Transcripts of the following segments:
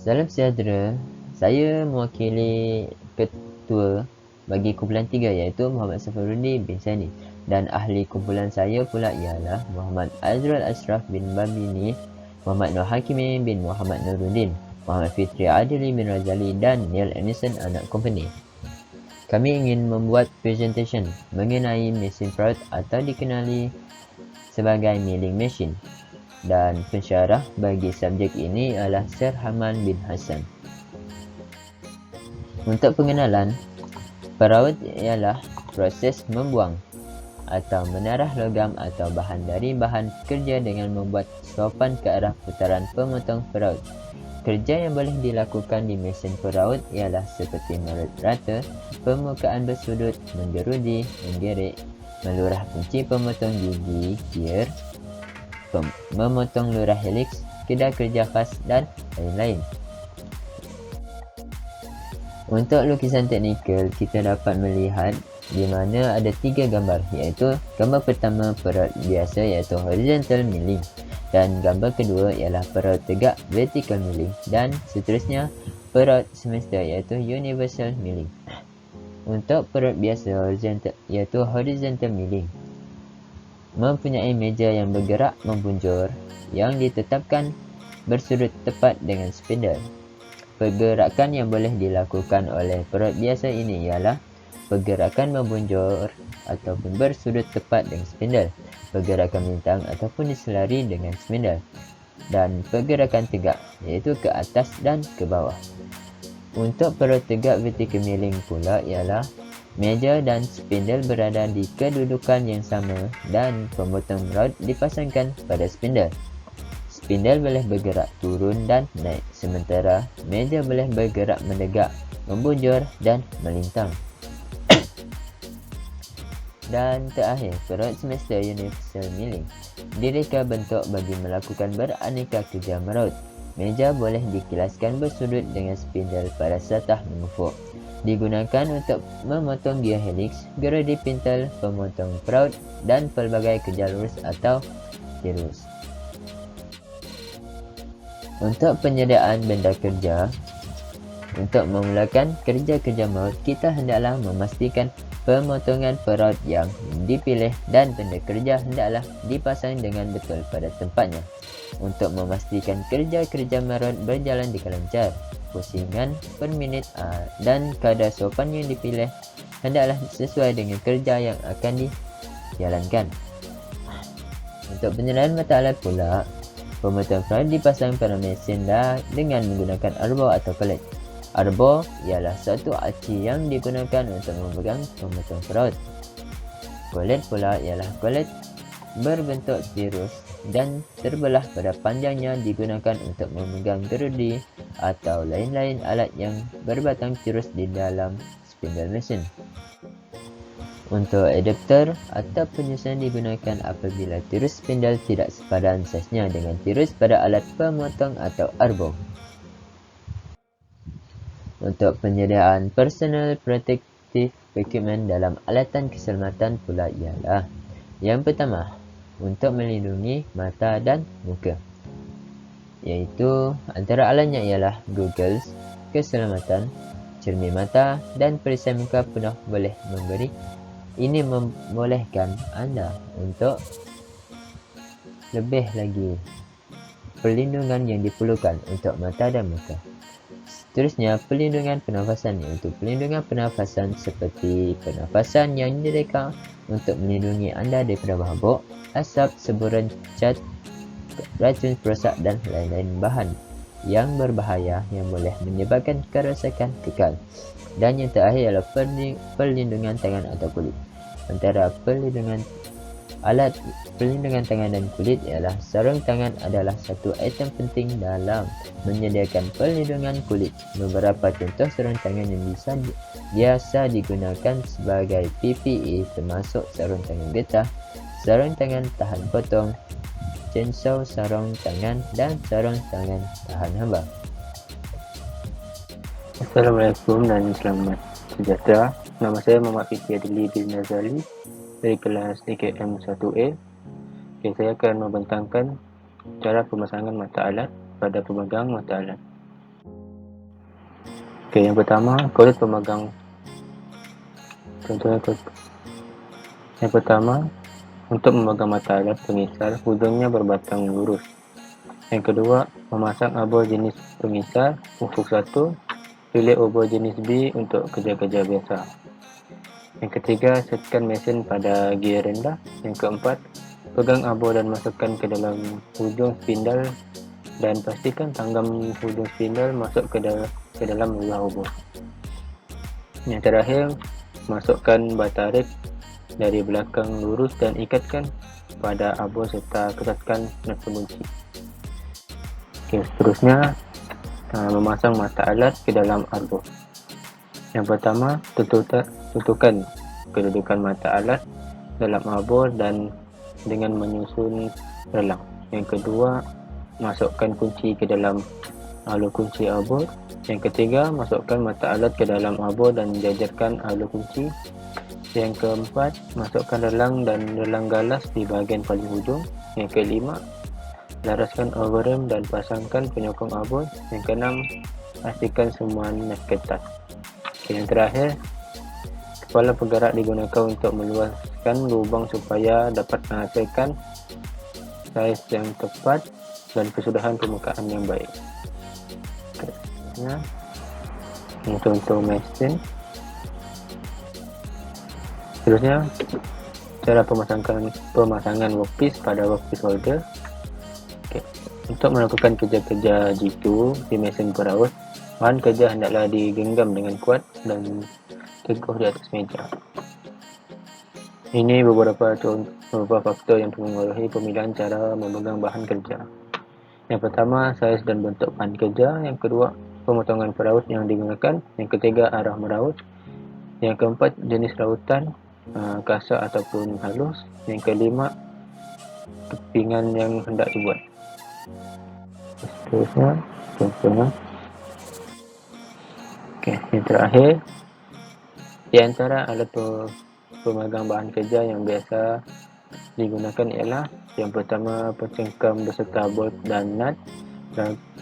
Salam sejahtera. Saya mewakili ketua bagi kumpulan 3 iaitu Muhammad Safaruddin bin Sani, dan ahli kumpulan saya pula ialah Muhammad Azrul Ashraf bin Babini, Muhammad Nur Hakimi bin Muhammad Nuruddin, Muhammad Fitri Adili bin Razali dan Neil Anderson anak company. Kami ingin membuat presentation mengenai mesin Prout atau dikenali sebagai milling machine, dan pensyarah bagi subjek ini adalah Sir Haman bin Hassan. Untuk pengenalan, Prout ialah proses membuang atau menarah logam atau bahan dari bahan kerja dengan membuat sopan ke arah putaran pemotong Prout. Kerja yang boleh dilakukan di mesin Prout ialah seperti merut rata, permukaan bersudut, menggerudi, menggerik, melurah kunci pemotong gigi, gear, memotong lurah helix, kedai kerja khas dan lain-lain. Untuk lukisan teknikal, kita dapat melihat di mana ada 3 gambar, iaitu gambar pertama Prout biasa iaitu horizontal milling, dan gambar kedua ialah Prout tegak vertical milling, dan seterusnya Prout semesta iaitu universal milling. Untuk Prout biasa horizontal iaitu horizontal milling mempunyai meja yang bergerak membunjur yang ditetapkan bersudut tepat dengan spindle. Pergerakan yang boleh dilakukan oleh Prout biasa ini ialah pergerakan membunjur ataupun bersudut tepat dengan spindle, pergerakan melintang ataupun diselari dengan spindle, dan pergerakan tegak iaitu ke atas dan ke bawah. Untuk Prout tegak vertical milling pula ialah meja dan spindle berada di kedudukan yang sama dan pemotong rod dipasangkan pada spindle. Spindle boleh bergerak turun dan naik, sementara meja boleh bergerak menegak, membujur dan melintang. Dan terakhir, Prout semesta universal milling direka bentuk bagi melakukan beraneka kerja meraut. Meja boleh dikilaskan bersudut dengan spindle pada satah mengufuk. Digunakan untuk memotong gear helix, gerudi pintle, pemotong Prout dan pelbagai kerja lurus atau tirus. Untuk penyediaan benda kerja, untuk memulakan kerja-kerja maut, kita hendaklah memastikan pemotongan Prout yang dipilih dan benda kerja hendaklah dipasang dengan betul pada tempatnya. Untuk memastikan kerja-kerja maut berjalan dengan lancar, pusingan per minit dan kadar sopan yang dipilih hendaklah sesuai dengan kerja yang akan dijalankan. Untuk penyediaan mata alat pula, pemotong Prout dipasang pada mesin dengan menggunakan arbor atau collet. Arbor ialah satu aci yang digunakan untuk memegang pemotong Prout. Collet pula ialah collet berbentuk tirus dan terbelah pada panjangnya, digunakan untuk memegang gerudi atau lain-lain alat yang berbatang tirus di dalam spindle mesin. Untuk adapter atau penyusun digunakan apabila tirus spindle tidak sepadan saiznya dengan tirus pada alat pemotong atau arbor. Untuk penyediaan personal protective equipment dalam alatan keselamatan pula ialah: yang pertama, untuk melindungi mata dan muka, iaitu antara alatnya ialah goggles keselamatan, cermin mata dan perisai muka penuh boleh memberi. Ini membolehkan anda untuk lebih lagi perlindungan yang diperlukan untuk mata dan muka. Seterusnya, perlindungan pernafasan, iaitu perlindungan pernafasan seperti pernafasan yang direka untuk melindungi anda daripada babuk, asap, semburan cat, racun perosak dan lain-lain bahan yang berbahaya yang boleh menyebabkan kerosakan kekal. Dan yang terakhir adalah perlindungan tangan atau kulit. Antara alat perlindungan tangan dan kulit ialah sarung tangan adalah satu item penting dalam menyediakan perlindungan kulit. Beberapa contoh sarung tangan yang biasa digunakan sebagai PPE termasuk sarung tangan getah, sarung tangan tahan potong, chainsaw sarung tangan dan sarung tangan tahan haba. Assalamualaikum dan selamat sejahtera. Nama saya Muhammad Fitri Adili bin Razali dari kelas DKM1A. Saya akan membentangkan cara pemasangan mata alat pada pemegang mata alat. Okey, yang pertama, kodrat pemegang. Contohnya yang pertama, untuk memegang mata alat pengisar, hujungnya berbatang lurus. Yang kedua, memasang obor jenis pengisar. Ufuk 1, pilih obor jenis B untuk kerja-kerja biasa. Yang ketiga, setkan mesin pada gear rendah. Yang keempat, pegang obor dan masukkan ke dalam hujung spindle dan pastikan tanggam hujung spindle masuk ke dalam lubang obor. Yang terakhir, masukkan batarik dari belakang lurus dan ikatkan pada obor serta ketatkan nut pengunci. Okey, seterusnya memasang mata alat ke dalam arbor. Yang pertama, tentukan kedudukan mata alat dalam arbor dan dengan menyusun relang. Yang kedua, masukkan kunci ke dalam alur kunci arbor. Yang ketiga, masukkan mata alat ke dalam arbor dan jajarkan alur kunci. Yang keempat, masukkan relang dan relang galas di bahagian paling hujung. Yang kelima, laraskan overrem dan pasangkan penyokong arbor. Yang keenam, pastikan semua nut ketat. Yang terakhir, kepala penggerak digunakan untuk meluaskan lubang supaya dapat menghasilkan saiz yang tepat dan kesudahan permukaan yang baik. Ini contoh mesin. Seterusnya, cara pemasangan workpiece pada workpiece holder. Untuk melakukan kerja-kerja G2 di mesin peraut, bahan kerja hendaklah digenggam dengan kuat dan teguh di atas meja. Ini beberapa faktor yang mempengaruhi pemilihan cara memegang bahan kerja. Yang pertama, saiz dan bentuk bahan kerja. Yang kedua, pemotongan peraut yang digunakan. Yang ketiga, arah meraut. Yang keempat, jenis rautan, kasar ataupun halus. Yang kelima, kepingan yang hendak dibuat. Seterusnya, contohnya. Okey, yang terakhir, di antara alat pemegang bahan kerja yang biasa digunakan ialah yang pertama, pencengkam beserta bolt dan nut.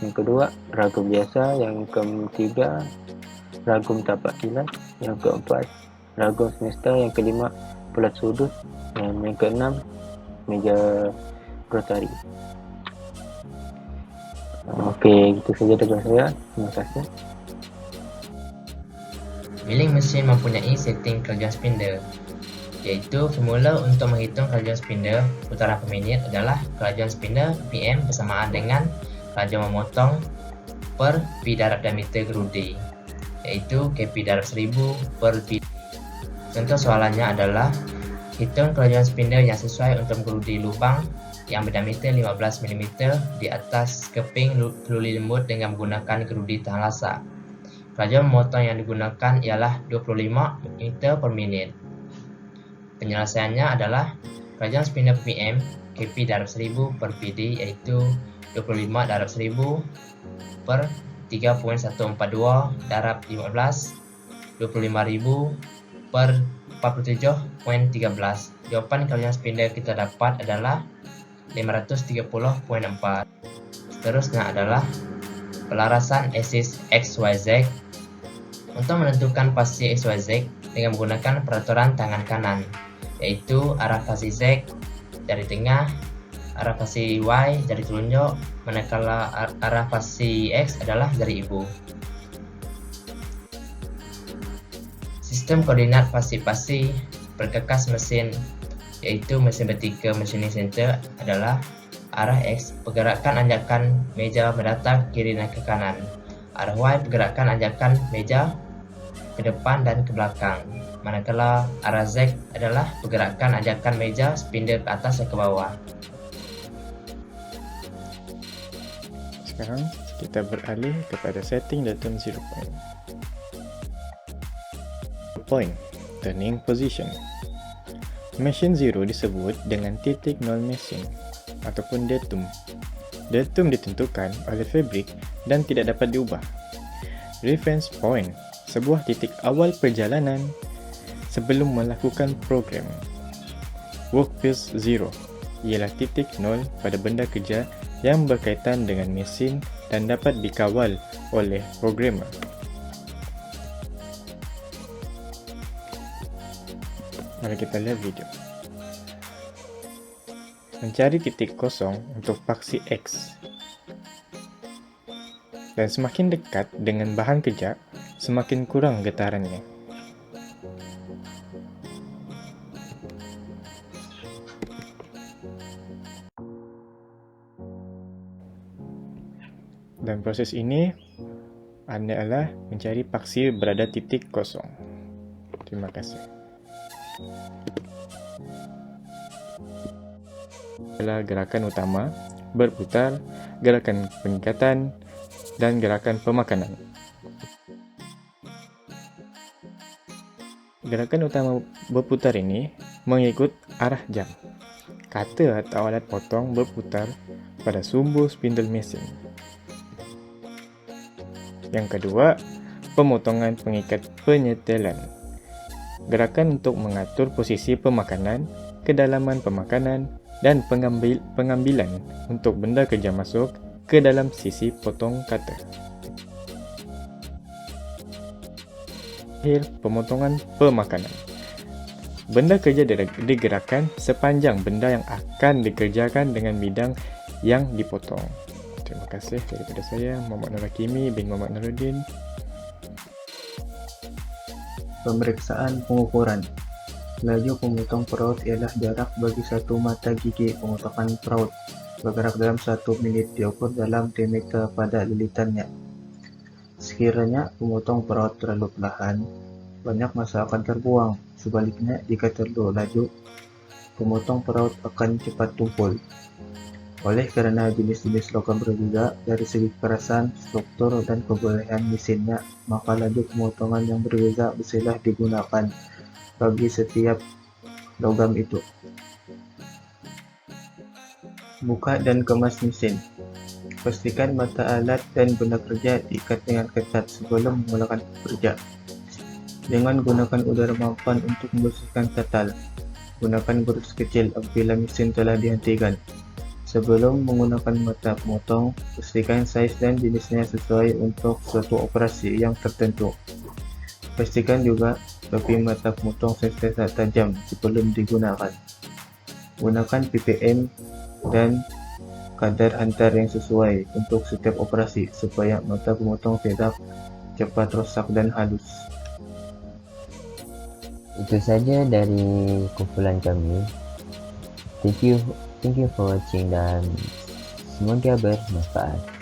Yang kedua, ragum biasa. Yang ketiga, ragum tapak kilat. Yang keempat, ragum semesta. Yang kelima, pelat sudut. Dan yang keenam, meja rotari. Okey, itu saja daripada saya. Terima kasih. Milling mesin mempunyai setting kelajuan spindle, iaitu formula untuk menghitung kelajuan spindle putaran per minit adalah kelajuan spindle PM bersamaan dengan kelajuan memotong per P darab diameter gerudi, iaitu KP darab 1000 per P. Contoh soalannya adalah hitung kelajuan spindle yang sesuai untuk gerudi lubang yang berdiameter 15 mm di atas keping keluli lembut dengan menggunakan gerudi tahan lasak. Kelajuan memotong yang digunakan ialah 25 mm per minit. Penyelesaiannya adalah kelajuan spindle PM KP darab 1000 per PD, iaitu 25 darab 1000 per 3.142 darab 15, 25.000 per 47.13. Jawapan kelajuan spindle kita dapat adalah 530.4. Seterusnya adalah pelarasan aksis XYZ. Untuk menentukan pasti XYZ dengan menggunakan peraturan tangan kanan, yaitu arah fasi Z jari tengah, arah fasi Y jari telunjuk, manakala arah fasi X adalah jari ibu. Sistem koordinat fasi-fasi perkakas mesin, yaitu mesin vertikal machining center adalah arah X, pergerakan anjakan meja mendatang kiri dan ke kanan. Arah Y, pergerakan anjakan meja ke depan dan ke belakang. Manakala arah Z adalah pergerakan anjakan meja spindle ke atas dan ke bawah. Sekarang kita beralih kepada setting datum 0 point. Turning position. Mesin 0 disebut dengan titik 0 mesin ataupun datum. Datum ditentukan oleh fabrik dan tidak dapat diubah. Reference point, sebuah titik awal perjalanan sebelum melakukan program. Workpiece 0 ialah titik 0 pada benda kerja yang berkaitan dengan mesin dan dapat dikawal oleh programmer. Mari kita lihat video. Mencari titik kosong untuk paksi X. Dan semakin dekat dengan bahan kejap, semakin kurang getarannya. Dan proses ini adalah mencari paksi berada titik kosong. Terima kasih. Adalah gerakan utama, berputar, gerakan pengikatan, dan gerakan pemakanan. Gerakan utama berputar ini mengikut arah jam. Kata atau alat potong berputar pada sumbu spindle mesin. Yang kedua, pemotongan pengikat penyetelan. Gerakan untuk mengatur posisi pemakanan, kedalaman pemakanan, dan pengambilan untuk benda kerja masuk ke dalam sisi potong kata. Akhir, pemotongan pemakanan. Benda kerja digerakkan sepanjang benda yang akan dikerjakan dengan bidang yang dipotong. Terima kasih daripada saya, Muhammad Nur Hakimi bin Muhammad Nuruddin. Pemeriksaan pengukuran. Laju pemotong peraut ialah jarak bagi satu mata gigi pemotongan peraut bergerak dalam 1 minit diukur dalam diameter pada lilitannya. Sekiranya pemotong peraut terlalu perlahan, banyak masa akan terbuang. Sebaliknya, jika terlalu laju, pemotong peraut akan cepat tumpul. Oleh kerana jenis-jenis logam berbeza dari segi kekerasan, struktur, dan kebolehan mesinnya, maka laju pemotongan yang berbeza mestilah digunakan bagi setiap logam itu. Buka dan kemas mesin. Pastikan mata alat dan benda kerja diikat dengan ketat sebelum memulakan bekerja. Jangan gunakan udara mampan untuk membersihkan tatal. Gunakan gurus kecil apabila mesin telah dihentikan. Sebelum menggunakan mata pemotong, pastikan saiz dan jenisnya sesuai untuk suatu operasi yang tertentu. Pastikan juga topi mata pemotong sentiasa tajam sebelum digunakan. Gunakan ppm dan kadar hantar yang sesuai untuk setiap operasi supaya mata pemotong tidak cepat rosak dan halus. Itu saja dari kumpulan kami. Thank you for watching dan semoga bermanfaat.